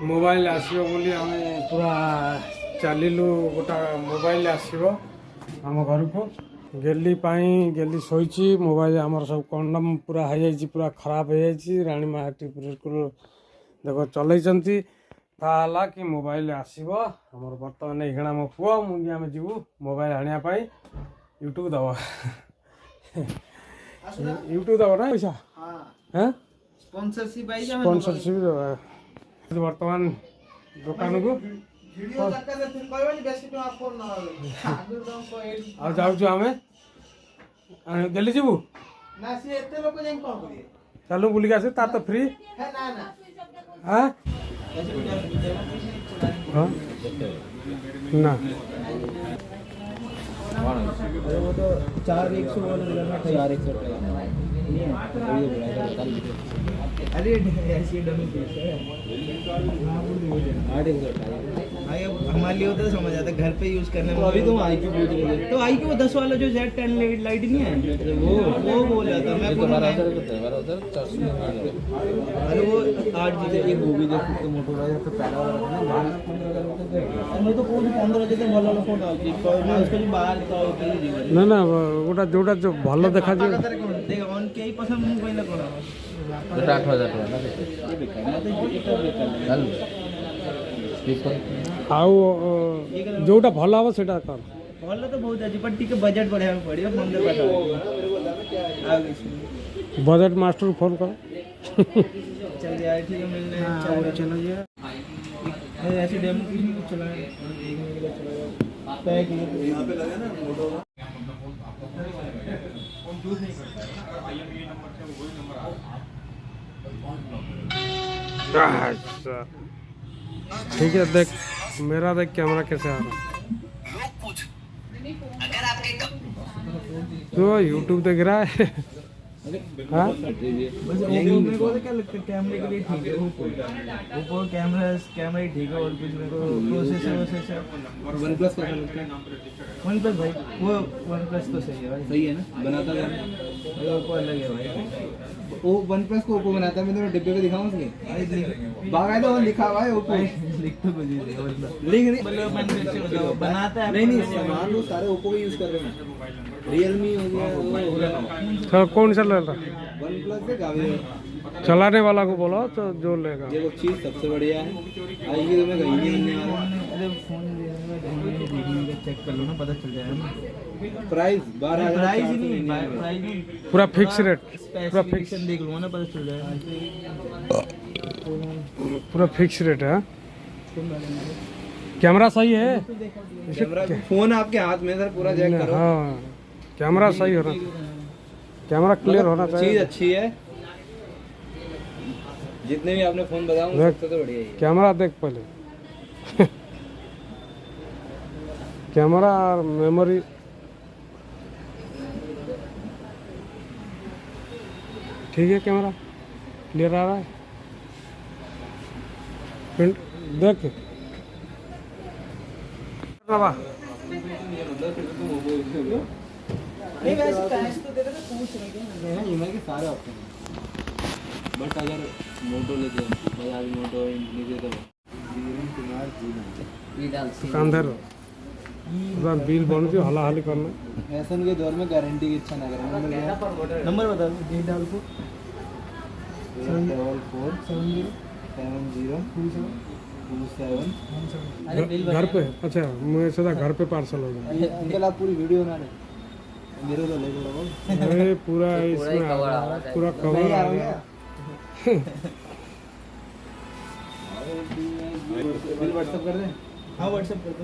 Mobile आसिबो बोली आमे पूरा चलिलु गोटा मोबाइल आसिबो आम घर को गेली पाई गेली सोईची मोबाइल आमर सब कंडम पूरा हो जाइए पूरा खराब हो जाइए रानी माटी बिल्कुल देखो चलैचंती ताला कि मोबाइल आसिबो हमर वर्तमान एखणा मो पुओ मुंगी आमे जीवु मोबाइल आनिया पाई यूट्यूब दबो यूट्यूब दबो ना पैसा हां हैं स्पॉन्सरशिप आई जा स्पॉन्सरशिप वर्तमान दुकान को वीडियो तक से फिर कहबनी बेसी तो फोन न आवे आगु दम को आ जाउ छु हमें गेली जीवु ना से एते लोग जाई कोन करिए चलो बुली के आसे ता तो फ्री है ना ना हां हां ना वो तो 4100 वाला लेना 4100 अरे ऐसी डमी पीस है हमारे लिए होता है समझ आता घर पे यूज करने में। तो अभी तुम IQ पूछ रहे थे तो IQ 10 वाला जो Z10 लाइट नहीं है वो बोल रहा था मैं तुम्हारा उधर अरे वो 8 जीबी एक मूवी देख तो मोटोरोला या फिर पहला वाला ना मैं तो कोई 15 जीबी वाला फोन आ गई मैं उसको भी बाहर ना ना ओटा जोटा जो भलो देखा जे देख ऑन के ही पसंद नहीं कोई ना कोना 8000 आउ जोटा भल हम से भल तो बहुत अच्छी पर टिके बजट बढ़िया पड़ियो 15 बजट मास्टर फोन करो चल यार ठीक है मिलने चलो ये ऐसी डेमो की चला पैक यहां पे लगा ना फोटो कौन यूज नहीं करता आईएमई नंबर से वही नंबर अच्छा ठीक है देख मेरा देख कैमरा कैसे आ रहा तो यूट्यूब देख रहा है हाँ बस मेरे को क्या लगता है कैमरे के लिए ठीक है ओप्पो कैमरा ही ठीक है और कुछ मेरे को प्रोसेसर OnePlus का लगता है OnePlus भाई वो OnePlus तो सही है भाई सही है ना बनाता है ओप्पो अलग है भाई वो OnePlus को ओप्पो बनाता है मैं तो डिब्बे पे दिखाऊं उसके बाकायदा वो लिखा हुआ है ओप्पो लिख तो कुछ नहीं लिख नहीं बनाता है नहीं सामान वो सारे ओप्पो के यूज कर रहे हैं Realme हो गया कौन सा ले रहा OnePlus से गावे चलाने वाला को बोलो तो जो लेगा ये चीज सबसे बढ़िया है आएगी तुम्हें कहीं नहीं मिलने वाला अरे फोन देखने चेक कर लो ना पता चल जाएगा प्राइस 12 प्राइस नहीं पूरा फिक्स रेट पूरा फिक्स देख लो ना पता चल जाएगा पूरा फिक्स रेट है कैमरा सही है फोन आपके हाथ में सर पूरा चेक करो हाँ कैमरा सही होना कैमरा क्लियर होना चाहिए चीज अच्छी है जितने भी आपने फोन बताया सबसे तो बढ़िया है कैमरा देख पहले कैमरा और मेमोरी ठीक है कैमरा क्लियर आ रहा है प्रिंट देख बाबा नहीं वैसे कैश तो दे रहे थे पूछ रहे हैं ईएमआई के सारे ऑप्शन बट अगर मोटो लेते हैं बजाज मोटो नीचे तो वीरेंद्र कुमार जी कांधर पूरा बिल बन जो हला हली करना फैशन के दौर में गारंटी की इच्छा ना करें नंबर बता दो 844707027 घर पे अच्छा मैं सोचा घर पे पार्सल हो गया अंकल आप पूरी वीडियो बना रहे मेरे तो ले लो अरे पूरा इसमें पूरा कवर आ गया बिल व्हाट्सएप कर दे हाँ व्हाट्सएप कर दो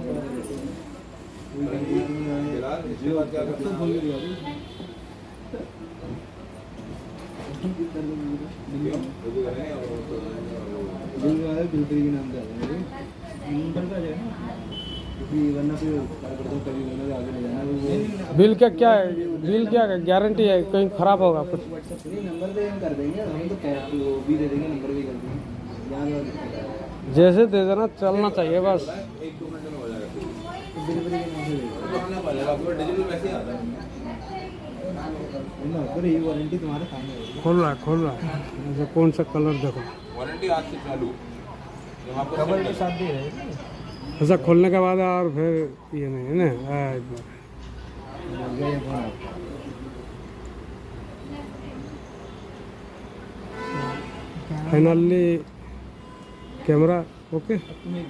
बिल क्या क्या बिल क्या गारंटी है कहीं खराब होगा कुछ नंबर पे कर देंगे हम तो वो भी दे देंगे नंबर भी कर देंगे जैसे दे देना चलना चाहिए बस वारंटी तुम्हारे सामने खोल रहा है कौन सा कलर देखो वारंटी आज से चालू कवर के साथ दे रहे हैं। ऐसा खोलने के बाद और फिर ये नहीं है ना। Finally camera okay. तुम्हें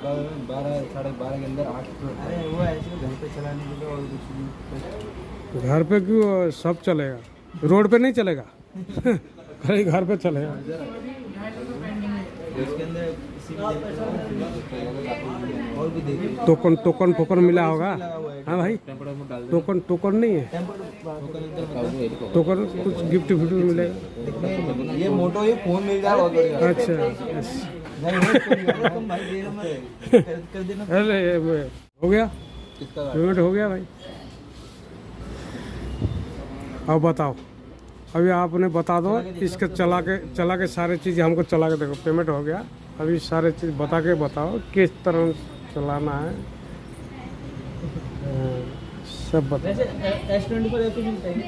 12 साढ़े 12 के अंदर 8। अरे वो ऐसे घर पे चलाने के लिए और कुछ नहीं। घर पे क्यों, सब चलेगा, रोड पे नहीं चलेगा। खाली घर पे चलेगा। इसके अंदर और भी देखिए टोकन टोकन फोकन मिला होगा। हाँ भाई, टोकन टोकन नहीं है, टोकन कुछ गिफ्ट विफ्ट मिलेगा। ये मोटो ये फोन मिल जाए बहुत बढ़िया। अच्छा कर देना। अरे हो गया, किसका पेमेंट हो गया भाई। अब बताओ, अभी आपने बता दो इसके चला के सारे चीज़ हमको चला के देखो। पेमेंट हो गया, अभी सारे चीज़ बता के बताओ किस तरह चलाना है। सब बता। वैसे S24 ऐसे मिलता है क्या?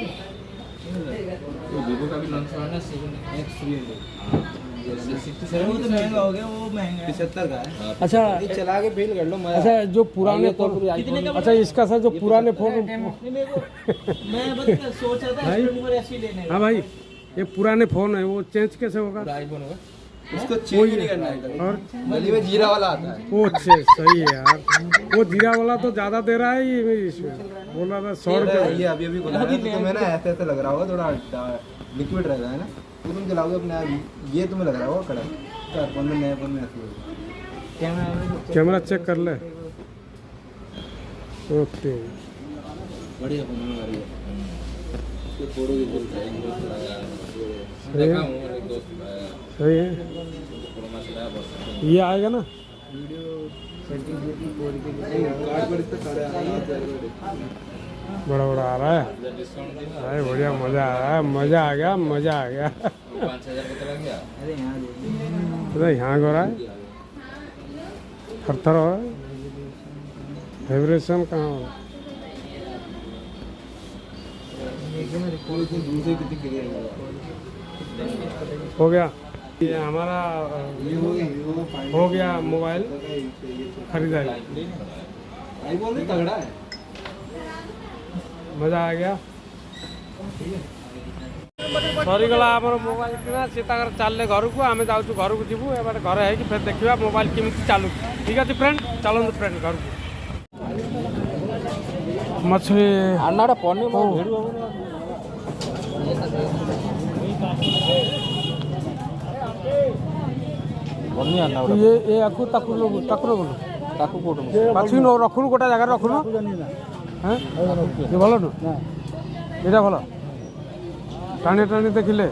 वीवो का भी लॉन्च हुआ ना 7X300। वो तो महंगा हो गया, वो महंगा है 75 का है। अच्छा ये चला के फील कर लो मजा। अच्छा, जो पुराने फोन, अच्छा इसका सर जो पुराने फोन, मैं बस सोच रहा था S24 ऐसे लेने का। हाँ भाई, ये पुराने फोन है, वो चेंज कैसे होगा? आईफोन होगा, उसको चेंज नहीं करना है। और गली में जीरा वाला आता है। वो अच्छे सही है यार, वो जीरा वाला तो ज़्यादा दे रहा है ये इसमें। बोला था 100 रुपये। ये अभी बोला है तो तुम्हें ना ऐसे ऐसे लग रहा होगा, थोड़ा लिक्विड रहता है ना, तो तुम चलाओगे अपने आप, ये तुम्हें लग रहा होगा कड़ा। फोन में नए फोन में ऐसे कैमरा चेक कर ले। ओके, बढ़िया फोन है, बढ़िया। इसके फोटो भी बोलता है, सही है। ये आएगा ना वीडियो सेटिंग कार्ड पर इसका सारे आ रहा है। बड़ा बड़ा आ रहा है। अरे बढ़िया, मज़ा आ रहा है, मज़ा आ गया, मज़ा आ गया। 5000 पता लग गया। अरे यहाँ अरे यहाँ हो रहा है, थर हो रहा है, वाइब्रेशन कहाँ हो रहा है? हो गया ये हमारा, हो गया मोबाइल खरीदारी। तगड़ा है, मजा आ गया। सरीगला आमर मोबाइल किना से चलने घर को, आम जाऊँ घर को जीवु एबार घर है फिर देखा मोबाइल केमी चलू। ठीक है फ्रेंड, चलते फ्रेंड घर को। मछली ये आकु ताकु बोलो पाछी न रखुन गोटे जगह रखुन। हाँ ये भल नु ये भल टाणी टाणी देखिले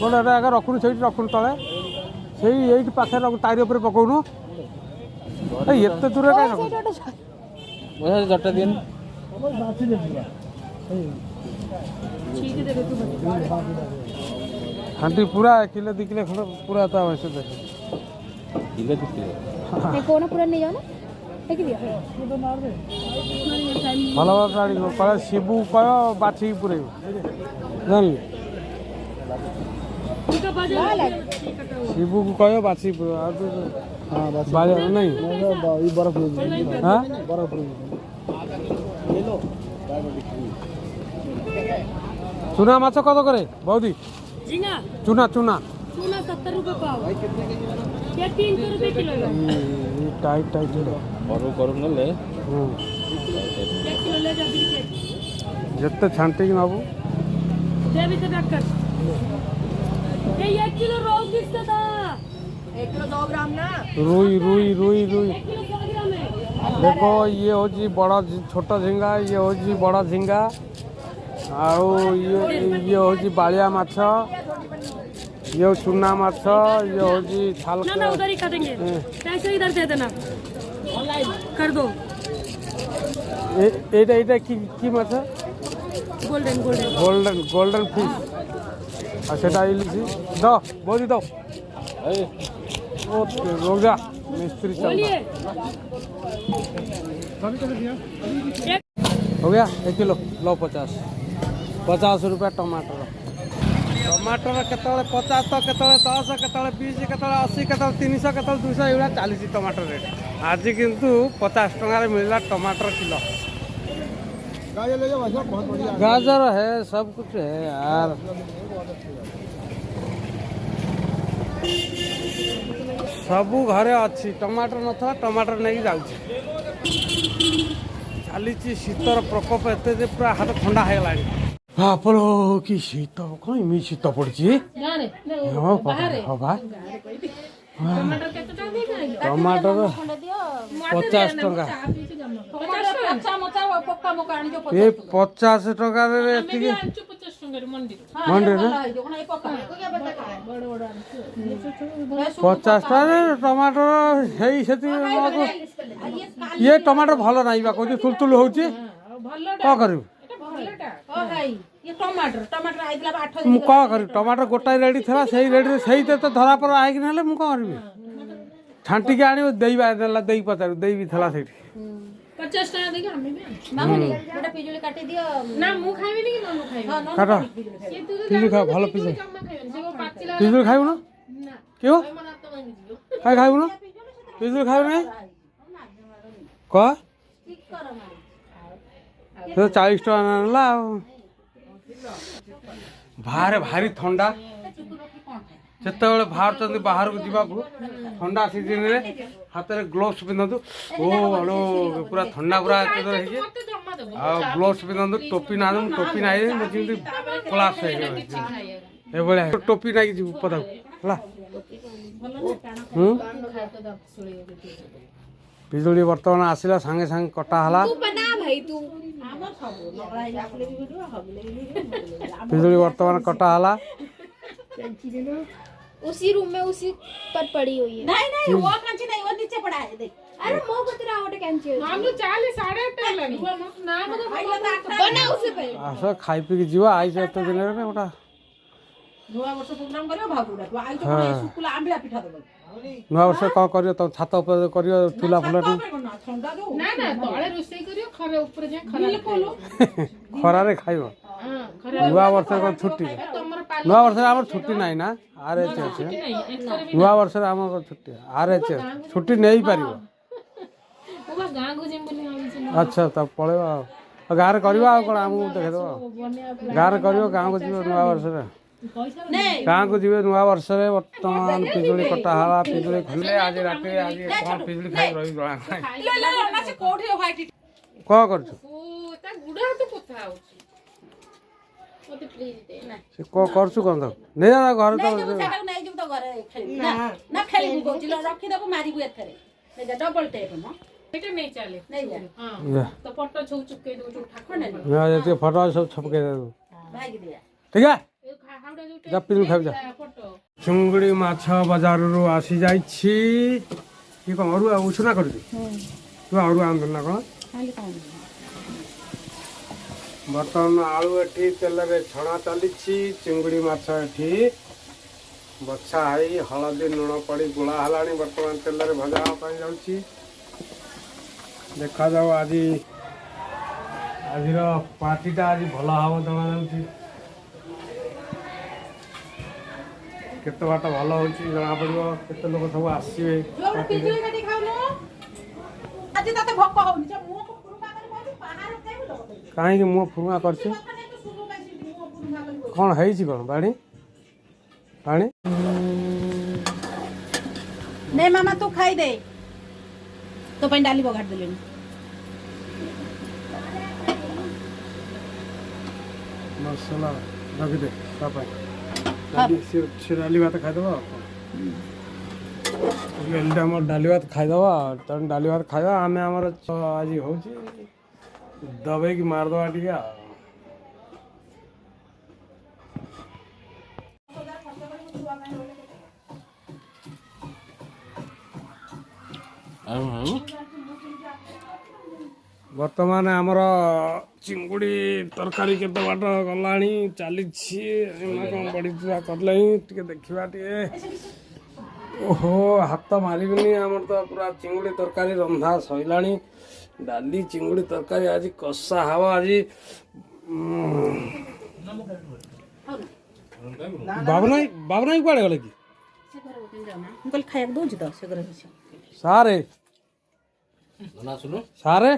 गोटे जगह रखुन से रखुन तले से पाखे तारी उपर पकाउनु। एत दूर जटा दिन हाँटी पूरा 1 किलो 2 किलो खंड पूरा था वैसे देखे कौन पूरा नहीं जाओ ना भल भल गाड़ी कह शिबू कह बाछी पूरे जान शिबू को कह बाछी पूरा नहीं बर्फ चूना माछ कत करे बौदी? चूना चूना 70 रुपए पाव, ये 300 रुपए किलो है। टाइट टाइट करू न ले 1 किलो ले जा बिके जत्ते छांटी कि नबू दे भी तो डक्कर। ये 1 किलो रोहू किसका था? 1 किलो 2 ग्राम ना, रुई रुई रुई रुई 1 किलो 100 ग्राम है। देखो ये हो जी बड़ा छोटा झिंगा, ये हो जी बड़ा झिंगा, आउ ये हो जी बालिया माछ, ये चूना माछ, ये हो जी थाल ना ना उधर ही खा देंगे, पैसे इधर दे देना कर दो। एटा की माछ? Golden golden golden golden fish. আর সেটা ইলিশি দাও বৌদি দাও। ওকে रुक जा मिस्त्री चल बोलिए हो गया 1 किलो लो 50 रुपया टमाटर। टमाटर केतବେଳେ 50 ତ କେତେବେଳେ 10 କେତେବେଳେ 20 କେତେବେଳେ 80 କେତେବେଳେ 300 କେତେବେଳେ 200 ଏଇଭଳିଆ ଚାଲିଛି ଟମାଟର ରେଟ୍। ଆଜି କିନ୍ତୁ 50 ଟଙ୍କାରେ ମିଳିଲା ଟମାଟର କିଲୋ। गाजर है सब कुछ है यार। सबू घरे अच्छी टमाटर नथा टमाटर नहीं जाऊँगी चली शीतर प्रकोप एत पूरा हाथ ठंडा हो गला। बापल कि शीत कौन इमी शीत पड़ी टमाटर 50 टंका ये 50 टंका मंडी 50 टंका टमाटर ये टमाटर भल ना कह तुलतुल हो कर टमाटर गोटाए रेडी था से रेडी से तो धरा पर आई ना मुझे कौन करी छांटिक आने दे पचार दे भी था से 50 टका देखि हमें भी मामुनी गोटा पिजुली काटी दियो ना मु खाइबे नि कि मामू खाइबे काटा पिजुली खा भलो पिजुली पिजुली खाइबो ना क्यों खाइ खाइबो ना पिजुली खाइबो ना क तो 40 टका आनला बाहर भारी ठंडा जितेबाला बाहर बाहर को जावाक ठंडा सीजन रे हाथ में ग्लोव्स पिंधु ओ हलो पूरा ठंडा पूरा ग्लोव्स पिंधु टोपी ना टोपी ना मुझे क्लास टोपी ना पदा पिजुली बर्तमान आसला सांगे सांगे कटा हला पिजुली बर्तमान कटा हला उसी रूम में उसी पर पड़ी हुई है। नहीं वो कांची नहीं वो नीचे पड़ा है देख। अरे मो गतिरा ओटे कांची हम लोग 4:30 लानी ना बना उसे पे आस खाई पी के जीवा आई से तो दिन रे ओटा नवा वर्ष प्रोग्राम करियो भागुडा तो आई तो कोन सुकुला आंबिला पिठा देबो नवा वर्ष का करियो तो छात ऊपर करियो चूल्हा फुला ठंडा दो ना ना तळे रोषेई करियो खरे ऊपर जे खरा बिल्कुल खरा रे खाइबो नवा वर्ष को छुट्टी नवा वर्ष आम छुट्टी ना ना आरएच अच्छे नवा वर्ष आम छुट्टी आरएच छुट्टी नहीं पार अच्छा तब पड़ेगा गाँव में करवा आमको देखेद गाँव में कर गाँव को जीव नुआ वर्ष गाँव को जीव नुआ वर्ष बर्तमान पिजुली कटा हला पिजुली खिले आज रात आज कौन पिजुली खाई रही जଣା कौन कर से को करछु कोन त नै जा घर त नहीं जब तो घरे खेली ना खेली गोजिलो रखी देबो मारी बुए थरे नै जा डबल टेप न एटा नहीं चले नहीं जा हां तो फोटो छौ चुके दो ठाकुर ने ना ये फोटो सब छपके दे भाग दिया ठीक है हाउडा जो जा पिल खाइ जा फोटो चुंगड़ी माछ बाजार रो आसी जाई छी की को अरु उछना कर दी तू अरु आंदन ना कोन बर्तमान आलू एठी तेल रे छणा चली चिंगुड़ी माछ एठी बछा है हलदी लुण पड़ी गुला हलानी बर्तमान तेल रे भजा पाई जाउची देखा जाओ आज पार्टीटा आज भला हम जना जाउची केते बाट भल होची जना पड़िबो केते लोक सब आसीबे जो पिजुली काटी खाउनो आज तते भक्क होनी जे मुंह को पुरुमा कर कहू बाहर जाइबो लोक काहे कि मुंह फुमा करछ कोन हेई कोन पानी पानी नहीं मामा तू खाई दे तो पन डाली बघाट देलेनी मसाला रख दे पापा डाली भात खाइदेव डाली भात खाइदेव तेणु डाली भात खाइबा आम आमर आज हो दबे की मारदवा टे बर्तमान आमर चिंगुड़ी तरकारी केते बाट गला चली कौन बड़ी कले देखा टे ओहो हाथ मारिबनी आमर तो पूरा चिंगुड़ी तरकारी रंधा सैला डाली चिंगुड़ी तरकारी आज कषा हवा आज ବାବୁନାଇ କୁଆଡ଼େ ଗଲେ କି ମୁଁ କହିଲି ଖାଇବାକୁ ଦଉଛି ତ ସେ ଘରେ ବସି ସାରେ ସାରେ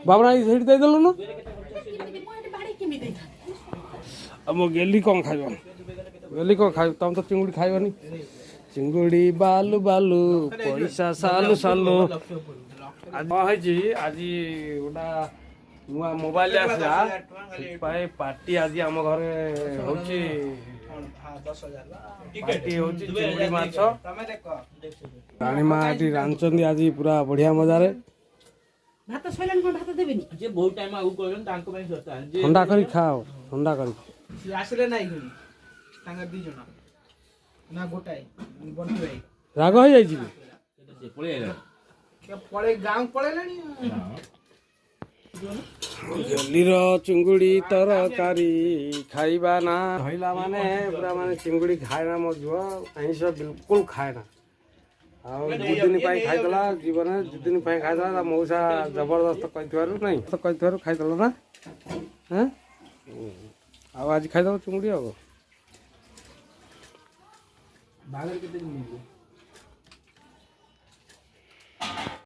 ବାବୁନାଇ ସେଇଠି ଦେଇଦେଲୁନୁ ଆମ ଗେଲି କ'ଣ ଖାଇବ ଗେଲି କ'ଣ ଖାଇବ ତମେ ତ ଚିଙ୍ଗୁଡ଼ି ଖାଇବନି ଚିଙ୍ଗୁଡ଼ି ବାଲୁ ବାଲୁ ପଇସା ସାଲୁ ସାଲୁ ଆଜି କ'ଣ ହେଇଛି ଆଜି ଗୋଟା ନୂଆ ମୋବାଇଲ ଆସିଲା ସେଥିପାଇଁ ପାର୍ଟି ଆଜି ଆମ ଘରେ ହଉଛି ପାର୍ଟି ହଉଛି ଚିଙ୍ଗୁଡ଼ି ମାଛ ରାଣୀମା ଏଠି ରାନ୍ଧୁଛନ୍ତି ଆଜି ପୁରା ବଢ଼ିଆ ମଜାରେ ଭାତ ସଇଲାଣି କଣ ଭାତ ଦେବେନି ଯେ ବହୁତ ଟାଇମ ଆଗକୁ କହିବେନି ତାଙ୍କ ପାଇଁ ଦରକାର ଥଣ୍ଡା କରି ଖାଅ ଥଣ୍ଡା କରି ସିଏ ଆସିଲେ ନାହିଁ ପୁଣି ତାଙ୍କ 2 ଜଣ ନା ଗୋଟାଏ ବଣ୍ଟି ଭାଇ ରାଗ ହେଇଯାଇଛି କି ପଳେଇ ଗାଁ ପଳେଇଲାଣି ଗେଲିର ଚିଙ୍ଗୁଡ଼ି ତରକାରୀ ଖାଇବା ନା ଧଇଲା ମାନେ ପୁରା ମାନେ ଚିଙ୍ଗୁଡ଼ି ଖାଏନା ମୋ ଝୁଅ ଆଇଁଷ ବିଲକୁଲ ଖାଏନା ଆଉ 2 ଦିନ ପାଇଁ ଖାଇଦେଲା ଜୀବନରେ 2 ଦିନ ପାଇଁ ଖାଇଦେଲା ତା ମଉସା ଜବରଦସ୍ତ କହିଥିବାରୁ ନାହିଁ କହିଥିବାରୁ ଖାଇଦେଲା ନା ହଁ ଆଉ ଆଜି ଖାଇଦେବ ଚିଙ୍ଗୁଡ଼ି ଆଉ ବାହାଘର କେତେ ଦିନ